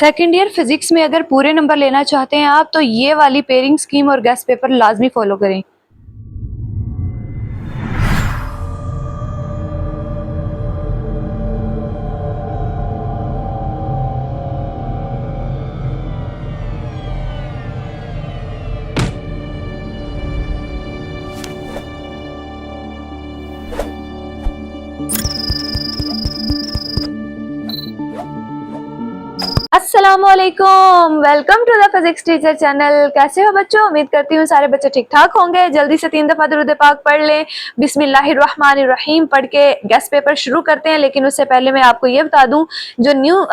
Second year physics में अगर पूरे नंबर लेना चाहते हैं आप, तो ये वाली पेयरिंग स्कीम और गेस्ट पेपर लाजमी फॉलो करें। अस्सलामुअलैकुम, welcome to the physics teacher channel. कैसे हो बच्चों? उम्मीद करती हूँ सारे बच्चे ठीक ठाक होंगे। जल्दी से 3 दफा दुरूद पाक पढ़ लें। बिस्मिल्लाहिर्रहमानिर्रहीम पढ़ के गेस्ट पेपर शुरू करते हैं। लेकिन उससे पहले मैं आपको ये बता दूं, जो न्यू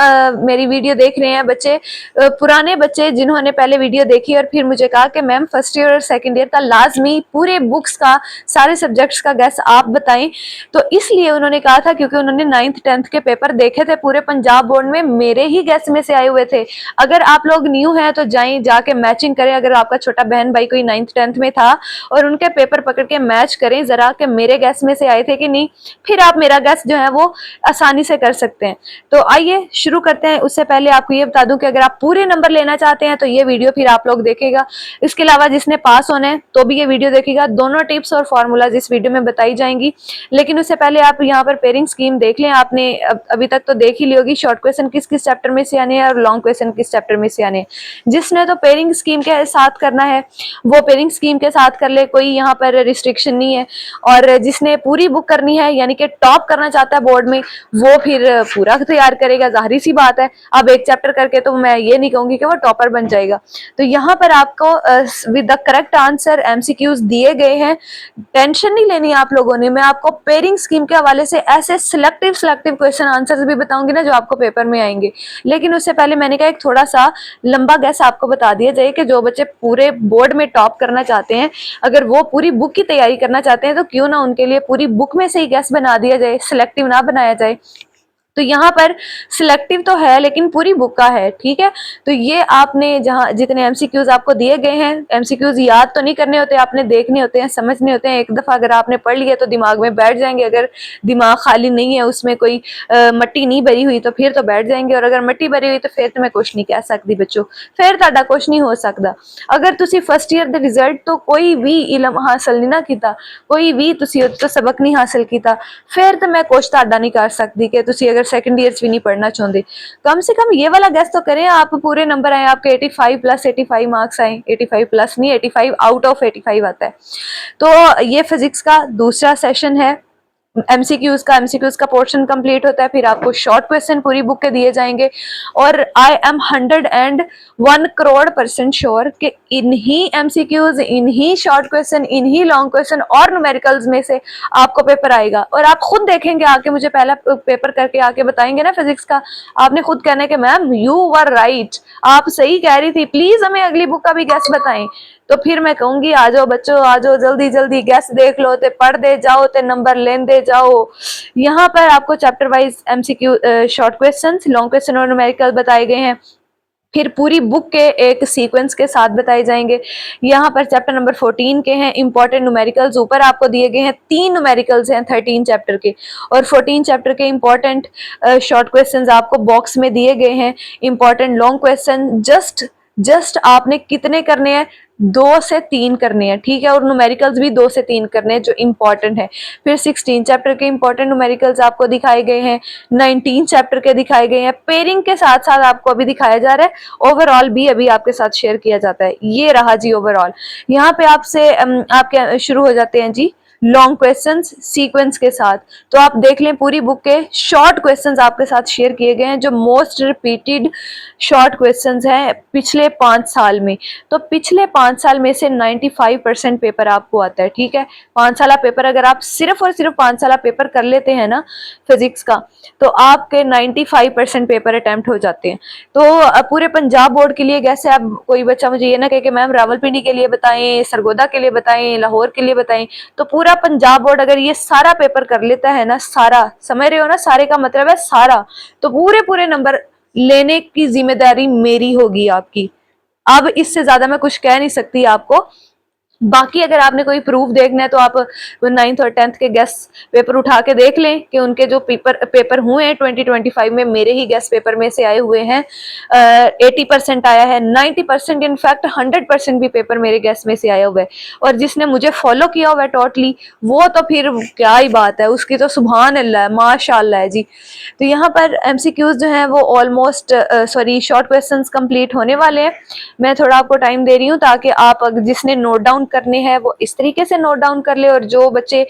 मेरी वीडियो देख रहे हैं बच्चे, पुराने बच्चे जिन्होंने पहले वीडियो देखी और फिर मुझे कहा कि मैम फर्स्ट ईयर और सेकेंड ईयर का लाजमी पूरे बुक्स का, सारे सब्जेक्ट्स का गेस्ट आप बताएं, तो इसलिए उन्होंने कहा था क्योंकि उन्होंने 9th 10th के पेपर देखे थे पूरे पंजाब बोर्ड में, मेरे ही गेस्ट में से आए हुए थे। अगर आप लोग न्यू हैं तो जाके मैचिंग करें। अगर आपका छोटा बहन भाई कोई 9th 10th में था और उनके पेपर पकड़ के मैच करें जरा कि मेरे गेस्ट में से आए थे कि नहीं, फिर आप मेरा गेस्ट जो है वो आसानी से कर सकते हैं। तो आइए शुरू करते हैं। उससे पहले आपको ये बता दूं कि अगर आप पूरे नंबर लेना चाहते हैं तो ये वीडियो फिर आप लोग देखेगा। इसके अलावा जिसने पास होना है तो भी ये वीडियो देखेगा। दोनों टिप्स और फॉर्मूलाज इस वीडियो में बताई जाएंगी। लेकिन उससे पहले आप यहाँ पर पेयरिंग स्कीम देख लें। आपने अभी तक तो देख ही ली होगी शॉर्ट क्वेश्चन किस किस चैप्टर में से आने हैं और लॉन्ग क्वेश्चन किस चैप्टर में से आने। जिसने तो पेयरिंग स्कीम के साथ करना है वो पेयरिंग स्कीम के साथ कर ले, कोई यहाँ पर रिस्ट्रिक्शन नहीं है। और जिसने पूरी बुक करनी है यानी कि टॉप करना चाहता है बोर्ड में, वो फिर पूरा तैयार करेगा। जाहिर सी बात है, अब एक चैप्टर करके तो मैं ये नहीं कहूंगी कि वो टॉपर बन जाएगा। तो यहाँ पर आपको with the correct answer MCQs दिए गए हैं। टेंशन नहीं लेनी आप लोगों ने। मैं आपको पेयरिंग स्कीम के हवाले से ऐसे सिलेक्टिव क्वेश्चन आंसर्स भी बताऊंगी ना जो आपको पेपर में आएंगे। लेकिन उससे पहले मैंने कहा एक थोड़ा सा लंबा गैस आपको बता दिया जाए कि जो बच्चे पूरे बोर्ड में टॉप करना चाहते हैं, अगर वो पूरी बुक की तैयारी करना चाहते हैं, तो क्यों ना उनके लिए पूरी बुक में से ही गैस बना दिया जाए, सिलेक्टिव ना बनाया जाए। तो यहाँ पर सिलेक्टिव तो है लेकिन पूरी बुक का है, ठीक है। तो ये आपने जहाँ जितने एमसीक्यूज आपको दिए गए हैं, एमसीक्यूज याद तो नहीं करने होते, आपने देखने होते हैं, समझने होते हैं। एक दफा अगर आपने पढ़ लिया तो दिमाग में बैठ जाएंगे। अगर दिमाग खाली नहीं है, उसमें कोई मट्टी नहीं भरी हुई, तो फिर तो बैठ जाएंगे। और अगर मट्टी भरी हुई तो फिर तो मैं कुछ नहीं कह सकती बच्चों, फिर ਤੁਹਾਡਾ कुछ नहीं हो सकता। अगर तुसी फर्स्ट ईयर ਦੇ रिजल्ट तो कोई भी इलम हासिल नहीं ना किया, कोई भी तुसी तो सबक नहीं हासिल किया, फिर तो मैं कुछ ਤੁਹਾਡਾ नहीं कर सकती कि तुसी अगर सेकंड ईयर भी नहीं पढ़ना चाहते। कम से कम ये वाला गेस तो करें, आप पूरे नंबर आए, आपके 85 प्लस 85 मार्क्स आए। 85 प्लस नहीं, 85 आउट ऑफ 85 आता है। तो ये फिजिक्स का दूसरा सेशन है। एमसीक्यूज का पोर्शन कंप्लीट होता है। फिर आपको शॉर्ट क्वेश्चन पूरी बुक के दिए जाएंगे। और आई एम 101 करोड़% श्योर कि इन्हीं एमसीक्यूज, इन्हीं शॉर्ट क्वेश्चन, इन्हीं लॉन्ग क्वेश्चन और न्यूमेरिकल्स में से आपको पेपर आएगा। और आप खुद देखेंगे आके, मुझे पहला पेपर करके आके बताएंगे ना फिजिक्स का, आपने खुद कहना है कि मैम यू वर राइट, आप सही कह रही थी, प्लीज हमें अगली बुक का भी गैस बताएं। तो फिर मैं कहूंगी आ जाओ बच्चों, आ जाओ, जल्दी जल्दी गैस देख लो, ते पढ़ दे जाओ, ते नंबर लेंदे जाओ। यहाँ पर आपको chapter wise MCQ, short questions, long question और न्यूमेरिकल बताए गए हैं। फिर पूरी बुक के एक सीक्वेंस के साथ बताए जाएंगे। यहाँ पर चैप्टर नंबर 14 के हैं इंपॉर्टेंट न्यूमेरिकल्स, ऊपर आपको दिए गए हैं 3 न्यूमेरिकल्स हैं 13 चैप्टर के, और 14 चैप्टर के इंपॉर्टेंट शॉर्ट क्वेश्चंस आपको बॉक्स में दिए गए हैं। इंपॉर्टेंट लॉन्ग क्वेश्चन जस्ट आपने कितने करने हैं? 2 से 3 करने हैं, ठीक है। और न्यूमेरिकल्स भी 2 से 3 करने हैं जो इंपॉर्टेंट है। फिर 16 चैप्टर के इंपॉर्टेंट न्यूमेरिकल्स आपको दिखाए गए हैं, 19 चैप्टर के दिखाए गए हैं। पेयरिंग के साथ साथ आपको अभी दिखाया जा रहा है, ओवरऑल भी अभी आपके साथ शेयर किया जाता है। ये रहा जी ओवरऑल। यहाँ पे आपसे आपके शुरू हो जाते हैं जी लॉन्ग क्वेश्चंस सीक्वेंस के साथ। तो आप देख लें पूरी बुक के शॉर्ट क्वेश्चंस आपके साथ शेयर किए गए हैं, जो मोस्ट रिपीटेड शॉर्ट क्वेश्चंस हैं पिछले 5 साल में। तो पिछले 5 साल में से 95% पेपर आपको आता है, ठीक है। 5 साल पेपर अगर आप सिर्फ और सिर्फ 5 साल पेपर कर लेते हैं ना फिजिक्स का, तो आपके 95% पेपर अटेम्प्ट हो जाते हैं। तो पूरे पंजाब बोर्ड के लिए कैसे, आप कोई बच्चा मुझे ये ना कहे कि मैम रावलपिंडी के लिए बताएं, सरगोदा के लिए बताएं, लाहौर के लिए बताएं, तो पूरा पंजाब बोर्ड अगर ये सारा पेपर कर लेता है ना, सारा, समझ रहे हो ना, सारे का मतलब है सारा, तो पूरे नंबर लेने की जिम्मेदारी मेरी होगी आपकी। अब इससे ज्यादा मैं कुछ कह नहीं सकती आपको। बाकी अगर आपने कोई प्रूफ देखना है तो आप 9th और 10th के गेस्ट पेपर उठा के देख लें कि उनके जो पेपर हुए हैं 2025 में मेरे ही गेस्ट पेपर में से आए हुए हैं। 80% आया है, 90%, इनफैक्ट 100% भी पेपर मेरे गेस्ट में से आया हुआ है। और जिसने मुझे फॉलो किया हुआ है टोटली, वो तो फिर क्या ही बात है, उसकी तो सुभान अल्लाह है, माशाअल्लाह है जी। तो यहाँ पर एमसीक्यूज जो हैं वो ऑलमोस्ट शॉर्ट क्वेश्चंस कंप्लीट होने वाले हैं। मैं थोड़ा आपको टाइम दे रही हूँ ताकि आप जिसने नोट डाउन करने हैं वो इस तरीके से नोट डाउन कर ले, और जो बच्चे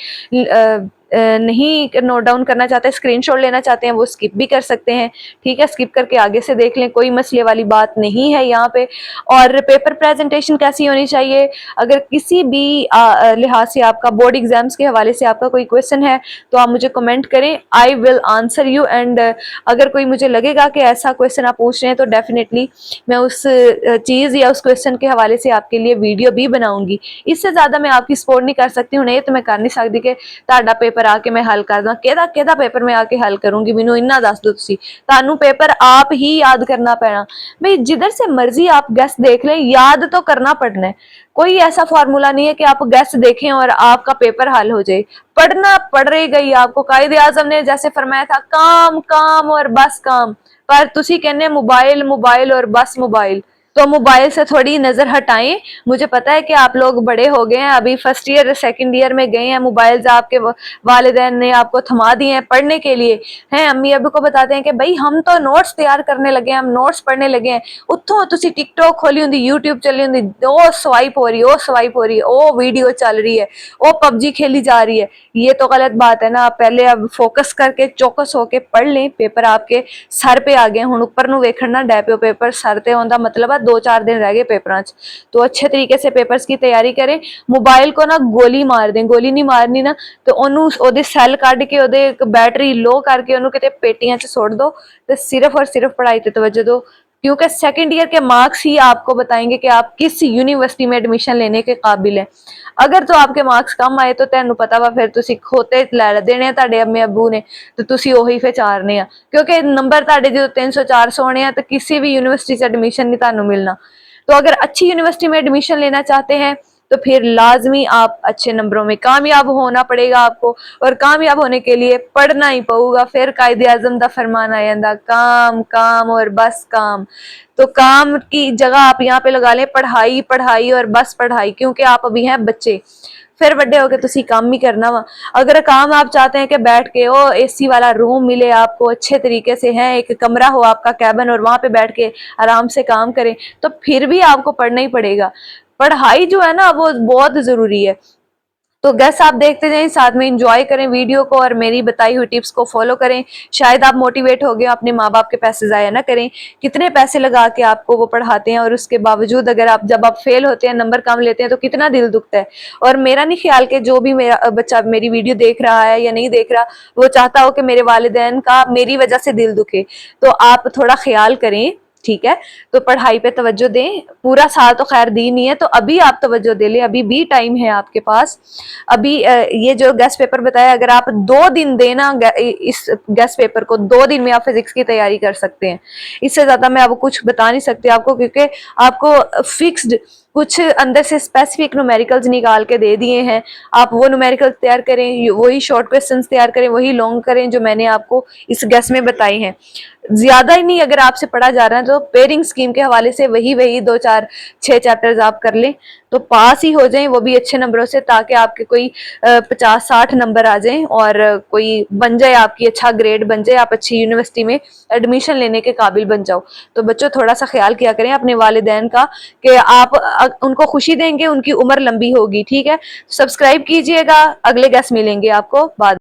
नहीं नोट डाउन करना चाहते, स्क्रीनशॉट लेना चाहते हैं, वो स्किप भी कर सकते हैं। ठीक है, स्किप करके आगे से देख लें, कोई मसले वाली बात नहीं है यहाँ पे। और पेपर प्रेजेंटेशन कैसी होनी चाहिए, अगर किसी भी लिहाज से आपका बोर्ड एग्जाम्स के हवाले से आपका कोई क्वेश्चन है तो आप मुझे कमेंट करें, I will answer you. And अगर कोई मुझे लगेगा कि ऐसा क्वेश्चन आप पूछ रहे हैं तो डेफिनेटली मैं उस चीज़ या उस क्वेश्चन के हवाले से आपके लिए वीडियो भी बनाऊंगी। इससे ज़्यादा मैं आपकी सपोर्ट नहीं कर सकती हूँ, नहीं तो मैं कर नहीं सकती कि ਤੁਹਾਡਾ पेपर आके मैं हल कर दा। केदा पेपर मैं आके हल करूंगी, मैनू इन्ना दस दो तुसी, तानू पेपर आप ही याद करना पैना। भाई जिधर से मर्जी आप गेस्ट देख लें, याद तो करना पड़ना है। कोई ऐसा फार्मूला नहीं है कि आप गेस्ट देखें और आपका पेपर हल हो जाए, पढ़ना पड़ेगा ही आपको। कायदे आजम ने जैसे फरमाया था, काम काम और बस काम, पर तुसी कहने मोबाइल मोबाइल और बस मोबाइल। तो मोबाइल से थोड़ी नजर हटाएं। मुझे पता है कि आप लोग बड़े हो गए हैं, अभी फर्स्ट ईयर सेकंड ईयर में गए हैं, मोबाइल्स आपके वालिदैन ने आपको थमा दिए हैं पढ़ने के लिए हैं। अम्मी अबू को बताते हैं कि भाई हम तो नोट्स तैयार करने लगे हैं, हम नोट्स पढ़ने लगे हैं। उतो तुसी टिकटॉक खोली होंगी, यूट्यूब चली होंगी, ओ स्वाइप हो रही, ओ स्वाइप हो रही है, ओ वीडियो चल रही है, ओ पबजी खेली जा रही है। ये तो गलत बात है ना। आप पहले अब फोकस करके चौकस होके पढ़ लें। पेपर आपके सर पे आ गए, हुण उपर नूं वेखण ना डै पिओ, पेपर सर ते आउण दा मतलब है 2-4 दिन रह गए पेपरां च। तो अच्छे तरीके से पेपर्स की तैयारी करें। मोबाइल को ना गोली मार दें, गोली नहीं मारनी ना तो ओनू ओदे सैल कढ के ओदे बैटरी लो करके ओनू किते पेटियां च सुट दो तो सिर्फ और सिर्फ पढ़ाई ते तवज्जो दो। क्योंकि सेकंड ईयर के मार्क्स ही आपको बताएंगे कि आप किस यूनिवर्सिटी में एडमिशन लेने के काबिल हैं। अगर तो आपके मार्क्स कम आए तो तेनू पता वा फिर तुसी खोते लै देने तुहाडे अम्मे अब्बू ने, तो तुसी ओही फिर चारने आ। क्योंकि नंबर तुहाडे जो 300-400 होने हैं तो किसी भी यूनिवर्सिटी से एडमिशन नहीं तुहानू मिलना। तो अगर अच्छी यूनिवर्सिटी में एडमिशन लेना चाहते हैं तो फिर लाजमी आप अच्छे नंबरों में कामयाब होना पड़ेगा आपको, और कामयाब होने के लिए पढ़ना ही पड़ेगा। फिर कायदे आजम दा फरमान आ जाता, काम काम और बस काम। तो काम की जगह आप यहाँ पे लगा लें पढ़ाई पढ़ाई और बस पढ़ाई, क्योंकि आप अभी हैं बच्चे, फिर बड़े होके तुसी काम ही करना वा। अगर काम आप चाहते हैं कि बैठ के ओ एसी वाला रूम मिले आपको अच्छे तरीके से, है एक कमरा हो आपका कैबिन और वहां पे बैठ के आराम से काम करें, तो फिर भी आपको पढ़ना ही पड़ेगा। पढ़ाई जो है ना वो बहुत जरूरी है। तो गैस आप देखते जाएं, साथ में एंजॉय करें वीडियो को और मेरी बताई हुई टिप्स को फॉलो करें। शायद आप मोटिवेट हो गए, अपने माँ बाप के पैसे जाया ना करें। कितने पैसे लगा के आपको वो पढ़ाते हैं और उसके बावजूद अगर आप जब आप फेल होते हैं, नंबर कम लेते हैं, तो कितना दिल दुखता है। और मेरा नहीं ख्याल कि जो भी मेरा बच्चा मेरी वीडियो देख रहा है या नहीं देख रहा, वो चाहता हो कि मेरे वालिदैन का मेरी वजह से दिल दुखे। तो आप थोड़ा ख्याल करें, ठीक है। तो पढ़ाई पे तवज्जो दें। पूरा साल तो खैर दी नहीं है, तो अभी आप तवज्जो दे लें, अभी भी टाइम है आपके पास। अभी ये जो गेस्ट पेपर बताया, अगर आप 2 दिन देना इस गेस्ट पेपर को, 2 दिन में आप फिजिक्स की तैयारी कर सकते हैं। इससे ज्यादा मैं आपको कुछ बता नहीं सकती आपको, क्योंकि आपको फिक्स्ड कुछ अंदर से स्पेसिफिक न्यूमेरिकल्स निकाल के दे दिए हैं। आप वो न्यूमेरिकल्स तैयार करें, वही शॉर्ट क्वेश्चंस तैयार करें, वही लॉन्ग करें जो मैंने आपको इस गेस्ट में बताई हैं। ज्यादा ही नहीं अगर आपसे पढ़ा जा रहा है तो पेयरिंग स्कीम के हवाले से वही 2-4-6 चैप्टर्स आप कर लें तो पास ही हो जाएं, वो भी अच्छे नंबरों से, ताकि आपके कोई 50-60 नंबर आ जाएं और कोई बन जाए, आपकी अच्छा ग्रेड बन जाए, आप अच्छी यूनिवर्सिटी में एडमिशन लेने के काबिल बन जाओ। तो बच्चों थोड़ा सा ख्याल किया करें अपने वालिदैन का कि आप उनको खुशी देंगे, उनकी उम्र लंबी होगी। ठीक है, सब्सक्राइब कीजिएगा, अगले गेस्ट मिलेंगे आपको बाद।